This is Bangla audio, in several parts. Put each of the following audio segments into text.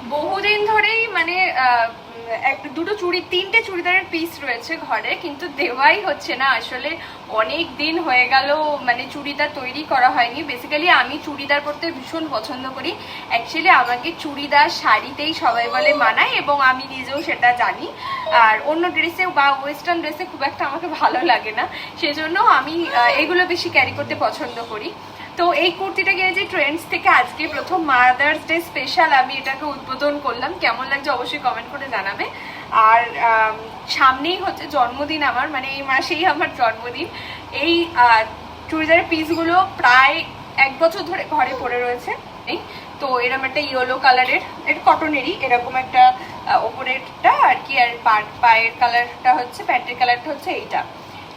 বহুদিন ধরেই মানে দুটো তিনটে চুড়িদারের পিস রয়েছে ঘরে, কিন্তু দেওয়াই হচ্ছে না। আসলে অনেক দিন হয়ে গেল মানে চুড়িদার তৈরি করা হয়নি। বেসিক্যালি আমি চুড়িদার পরতে ভীষণ পছন্দ করি। অ্যাকচুয়ালি আমাকে চুড়িদার শাড়িতেই সবাই বলে মানায়, এবং আমি নিজেও সেটা জানি। আর অন্য ড্রেসে বা ওয়েস্টার্ন ড্রেসে খুব একটা আমাকে ভালো লাগে না, সেজন্য আমি এগুলো বেশি ক্যারি করতে পছন্দ করি। তো এই কুর্তিটা কিনেছি ট্রেন্ডস থেকে। আজকে প্রথম মাদার্স ডে স্পেশাল আমি এটাকে উদ্বোধন করলাম। কেমন লাগছে অবশ্যই কমেন্ট করে জানাবে। আর সামনেই হচ্ছে জন্মদিন আমার, মানে এই মাসেই আমার জন্মদিন। এই চুড়িদারের পিসগুলো প্রায় 1 বছর ধরে ঘরে পড়ে রয়েছে। তো এরকম একটা ইয়েলো কালারের, এটা কটনেরই, এরকম একটা ওপরেরটা আর কি। আর পায়ের কালারটা হচ্ছে, প্যান্টের কালারটা হচ্ছে এইটা।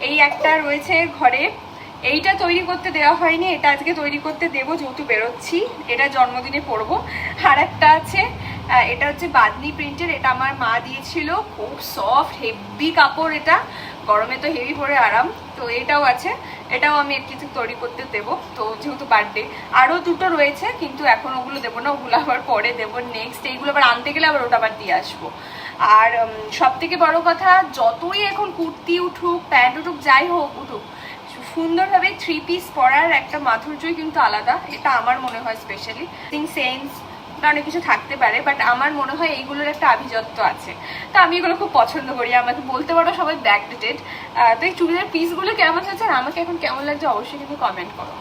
এই একটা রয়েছে ঘরে, এইটা তৈরি করতে দেওয়া হয়নি, এটা আজকে তৈরি করতে দেবো যেহেতু বেরোচ্ছি, এটা জন্মদিনে পরবো। আর একটা আছে, এটা হচ্ছে বাদনি প্রিন্টের, এটা আমার মা দিয়েছিল, খুব সফট হেভি কাপড়, এটা গরমে তো হেভি পরে আরাম। তো এটাও আছে, এটাও আমি কিছু তৈরি করতে দেবো, তো যেহেতু বার্থডে। আরও দুটো রয়েছে, কিন্তু এখন ওগুলো দেবো না, ওগুলো আবার পরে দেবো নেক্সট। এইগুলো আবার আনতে গেলে আবার ওটা আবার দিয়ে আসবো। আর সব থেকে বড় কথা, যতই এখন কুর্তি উঠুক, প্যান্ট উঠুক, যাই হোক উঠুক, সুন্দরভাবে 3 পিস পরার একটা মাধুর্যই কিন্তু আলাদা। এটা আমার মনে হয় স্পেশালি সেন্স অনেক কিছু থাকতে পারে, বাট আমার মনে হয় এইগুলোর একটা আভিজাত্য আছে। তো আমি এগুলো খুব পছন্দ করি। আমাকে বলতে পারো সবাই ব্যাকডেটেড। তো এই চুড়িদার পিসগুলো কেমন হয়েছে আর আমাকে এখন কেমন লাগছে অবশ্যই কিন্তু কমেন্ট করো।